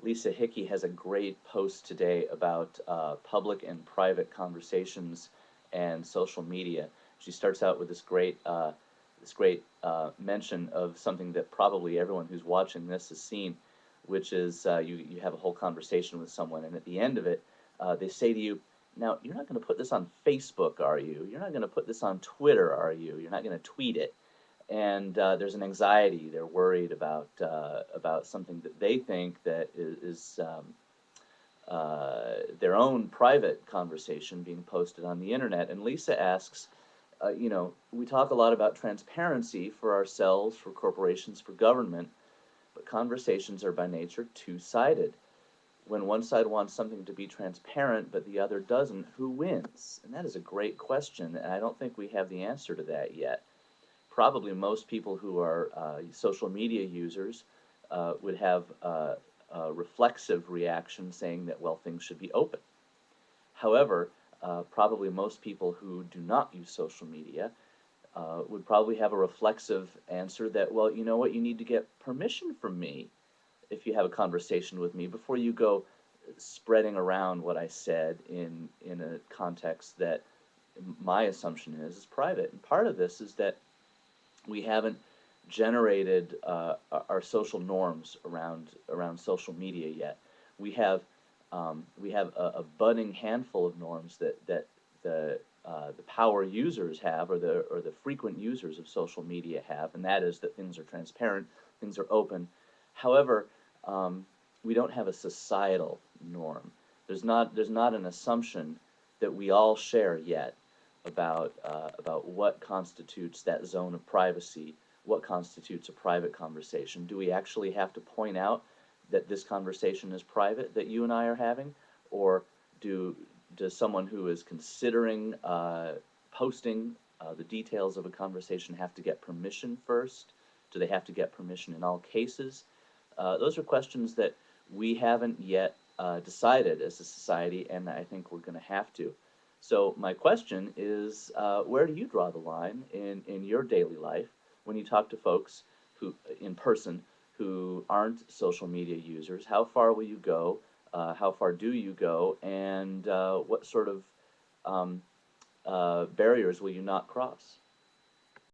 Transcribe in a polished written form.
Lisa Hickey has a great post today about public and private conversations and social media. She starts out with this great mention of something that probably everyone who's watching this has seen, which is you have a whole conversation with someone, and at the end of it, they say to you, "Now you're not going to put this on Facebook, are you? You're not going to put this on Twitter, are you? You're not going to tweet it?" And there's an anxiety. They're worried about something that they think that is their own private conversation being posted on the internet. And Lisa asks, we talk a lot about transparency for ourselves, for corporations, for government, but conversations are by nature two-sided. When one side wants something to be transparent but the other doesn't, who wins? And that is a great question, and I don't think we have the answer to that yet. Probably most people who are social media users would have a reflexive reaction saying that, well, things should be open. However, probably most people who do not use social media would probably have a reflexive answer that, well, you know what, you need to get permission from me if you have a conversation with me before you go spreading around what I said in a context that my assumption is private. And part of this is that we haven't generated our social norms around social media yet. We have a budding handful of norms that the power users have, or the frequent users of social media have, and that is that things are transparent, things are open. However, we don't have a societal norm. There's not an assumption that we all share yet about what constitutes that zone of privacy, what constitutes a private conversation. Do we actually have to point out that this conversation is private that you and I are having, or do does someone who is considering posting the details of a conversation have to get permission first? Do they have to get permission in all cases? Those are questions that we haven't yet decided as a society, and I think we're going to have to. So my question is, where do you draw the line in your daily life when you talk to folks who in person who aren't social media users? How far will you go? How far do you go? And what sort of barriers will you not cross?